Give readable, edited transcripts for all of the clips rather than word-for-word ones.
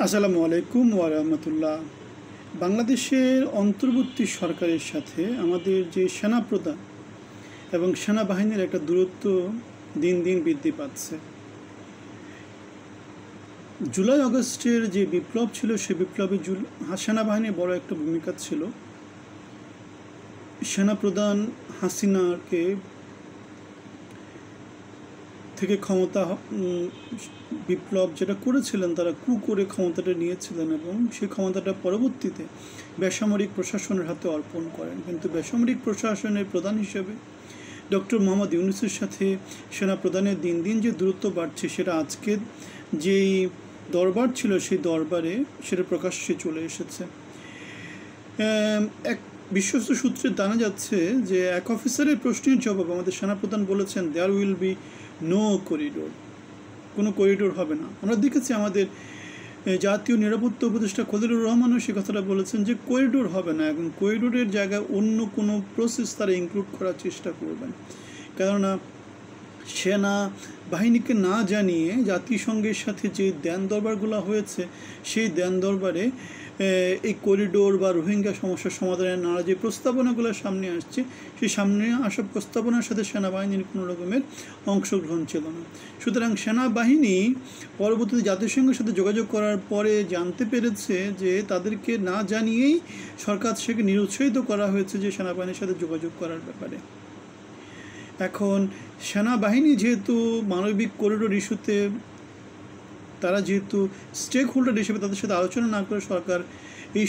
আসসালামু আলাইকুম ওয়া রাহমাতুল্লাহ। বাংলাদেশের অন্তর্বর্তী সরকারের সাথে আমাদের যে সেনাপ্রধান এবং সেনাবাহিনীর একটা দূরত্ব দিন দিন বৃদ্ধি পাচ্ছে। জুলাই আগস্টের যে বিপ্লব ছিল সে বিপ্লবে সেনাবাহিনীর বড় একটা ভূমিকা ছিল। সেনাপ্রধান হাসিনাকে থেকে ক্ষমতা বিপ্লব যেটা করেছিলেন তারা কু করে ক্ষমতাটা নিয়েছিলেন এবং সেই ক্ষমতাটা পরবর্তীতে বেসামরিক প্রশাসনের হাতে অর্পণ করেন। কিন্তু বেসামরিক প্রশাসনের প্রধান হিসেবে ডক্টর মোহাম্মদ ইউনূসের সাথে সেনাপ্রধানের দিন দিন যে দূরত্ব বাড়ছে সেটা আজকের যেই দরবার ছিল সেই দরবারে সেটা প্রকাশ্যে চলে এসেছে। এক বিশ্বস্ত সূত্রে জানা যাচ্ছে যে এক অফিসারের প্রশ্নের জবাব আমাদের সেনাপ্রধান বলেছেন there will be no corridor, কোনো করিডোর হবে না। আমরা দেখেছি আমাদের জাতীয় নিরাপত্তা উপদেষ্টা খলিলুর রহমানও সে কথাটা বলেছেন যে করিডোর হবে না, এখন করিডোরের জায়গায় অন্য কোনো প্রসেস তারা ইনক্লুড করার চেষ্টা করবেন। কেননা সেনা বাহিনীকে না জানিয়ে জাতিসংঘের সাথে যে দেন দরবারগুলো হয়েছে সেই দেন দরবারে এই করিডোর বা রোহিঙ্গা সমস্যার সমাধানের নানা যে প্রস্তাবনাগুলো সামনে আসছে সেই সামনে আসা প্রস্তাবনার সাথে সেনাবাহিনীর কোনো রকমের অংশগ্রহণ ছিল না। সুতরাং সেনাবাহিনী পরবর্তীতে জাতিসংঘের সাথে যোগাযোগ করার পরে জানতে পেরেছে যে তাদেরকে না জানিয়েই সরকার থেকে নিরুৎসাহিত করা হয়েছে যে সেনাবাহিনীর সাথে যোগাযোগ করার ব্যাপারে। এখন সেনাবাহিনী যেহেতু মানবিক করিডোর ইস্যুতে তারা যেহেতু স্টেক হোল্ডার হিসেবে তাদের সাথে আলোচনা না করে সরকার এই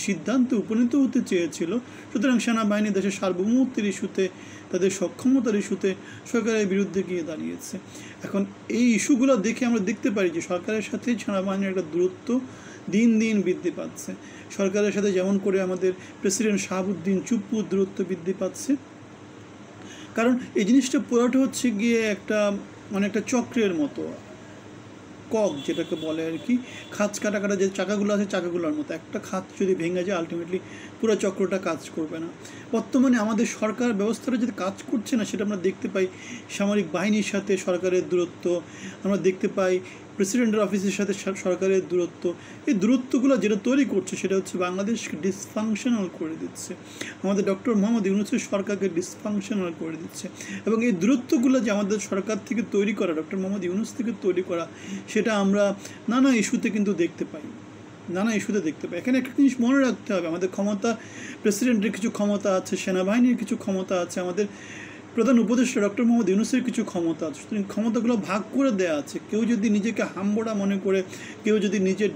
সিদ্ধান্তে উপনীত হতে চেয়েছিল, সুতরাং সেনাবাহিনী দেশের সার্বভৌমত্বের ইস্যুতে তাদের সক্ষমতার ইস্যুতে সরকারের বিরুদ্ধে গিয়ে দাঁড়িয়েছে। এখন এই ইস্যুগুলো দেখে আমরা দেখতে পারি যে সরকারের সাথে সেনাবাহিনীর একটা দূরত্ব দিন দিন বৃদ্ধি পাচ্ছে। সরকারের সাথে যেমন করে আমাদের প্রেসিডেন্ট শাহাবুদ্দিন চুপ্পুর দূরত্ব বৃদ্ধি পাচ্ছে, কারণ এই জিনিসটা পুরোটা হচ্ছে গিয়ে একটা চক্রের মতো, কক যেটাকে বলে আর কি, খাঁচ কাটা যে চাকাগুলো আছে চাকাগুলোর মতো। একটা খাঁচ যদি ভেঙে যায় আলটিমেটলি পুরো চক্রটা কাজ করবে না। বর্তমানে আমাদের সরকার ব্যবস্থাটা যদি কাজ করছে না সেটা আমরা দেখতে পাই সামরিক বাহিনীর সাথে সরকারের দূরত্ব, আমরা দেখতে পাই প্রেসিডেন্টের অফিসের সাথে সরকারের দূরত্ব। এই দূরত্বগুলো যেটা তৈরি করছে সেটা হচ্ছে বাংলাদেশকে ডিসফাংশনাল করে দিচ্ছে, আমাদের ডক্টর মোহাম্মদ ইউনূসের সরকারকে ডিসফাংশনাল করে দিচ্ছে। এবং এই দূরত্বগুলো যে আমাদের সরকার থেকে তৈরি করা, ডক্টর মোহাম্মদ ইউনূস থেকে তৈরি করা, সেটা আমরা নানা ইস্যুতে কিন্তু দেখতে পাই। এখানে একটা জিনিস মনে রাখতে হবে, আমাদের ক্ষমতা, প্রেসিডেন্টের কিছু ক্ষমতা আছে, সেনাবাহিনীর কিছু ক্ষমতা আছে, আমাদের প্রধান উপদেষ্টা ডক্টর মোহাম্মদ ইউনূসের কিছু ক্ষমতা আছে। সুতরাং ক্ষমতাগুলো ভাগ করে দেওয়া আছে। কেউ যদি নিজেকে হাম্বড়া মনে করে, কেউ যদি নিজের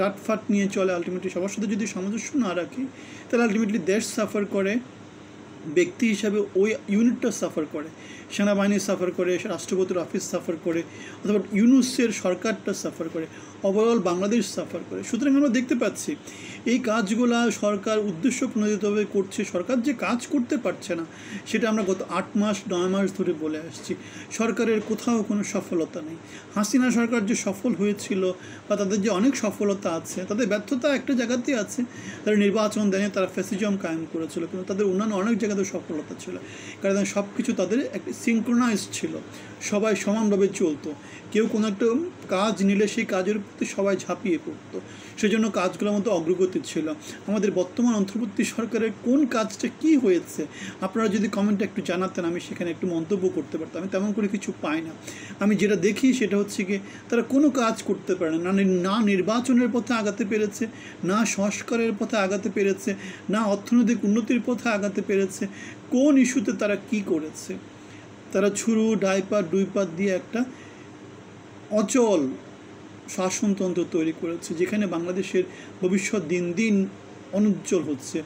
ডাটফাট নিয়ে চলে, আলটিমেটলি সবার সাথে যদি সামঞ্জস্য না রাখে, তাহলে আলটিমেটলি দেশ সাফার করে, ব্যক্তি হিসাবে ওই ইউনিটটা সাফার করে, সেনাবাহিনী সাফার করে, রাষ্ট্রপতির অফিস সাফার করে, অথবা ইউনূসের সরকারটা সাফার করে, ওভারঅল বাংলাদেশ সাফার করে। সুতরাং আমরা দেখতে পাচ্ছি এই কাজগুলো সরকার উদ্দেশ্য প্রণোদিতভাবে করছে। সরকার যে কাজ করতে পারছে না সেটা আমরা গত 8 মাস 9 মাস ধরে বলে আসছি। সরকারের কোথাও কোনো সফলতা নেই। হাসিনা সরকার যে সফল হয়েছিল বা তাদের যে অনেক সফলতা আছে, তাদের ব্যর্থতা একটা জায়গাতেই আছে, তারা নির্বাচন দেনে তারা ফ্যাসিজম কায়েম করেছিল, কিন্তু তাদের অন্যান্য অনেক জায়গাতে সফলতা ছিল, কারণ সব কিছু তাদের একটা সিনক্রোনাইজ ছিল, সবাই সমানভাবে চলতো। কেউ কোনো একটা কাজ নিলে সেই কাজের প্রতি সবাই ঝাঁপিয়ে পড়তো, সেজন্য কাজগুলোর মধ্যে অগ্রগতি ছিল। আমাদের বর্তমান অন্তর্বর্তী সরকারের কোন কাজটা কি হয়েছে আপনারা যদি কমেন্টে একটু জানাতেন, আমি সেখানে একটু মন্তব্য করতে পারতাম। আমি তেমন করে কিছু পাই না। আমি যেটা দেখি সেটা হচ্ছে গিয়ে তারা কোনো কাজ করতে পারে না, না নির্বাচনের পথে আগাতে পেরেছে, না সংস্কারের পথে আগাতে পেরেছে, না অর্থনৈতিক উন্নতির পথে আগাতে পেরেছে। কোন ইস্যুতে তারা কি করেছে? তারা ছুরু ডাইপার ডুইপার দিয়ে একটা অচল শাসনতন্ত্র তৈরি করেছে, যেখানে বাংলাদেশের ভবিষ্যৎ দিন দিন অনুজ্জ্বল হচ্ছে,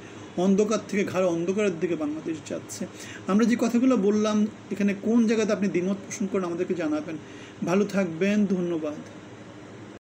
অন্ধকার থেকে ঘাড় অন্ধকারের দিকে বাংলাদেশ যাচ্ছে। আমরা যে কথাগুলো বললাম এখানে কোন জায়গাতে আপনি দ্বিমত পোষণ করেন আমাদেরকে জানাবেন। ভালো থাকবেন, ধন্যবাদ।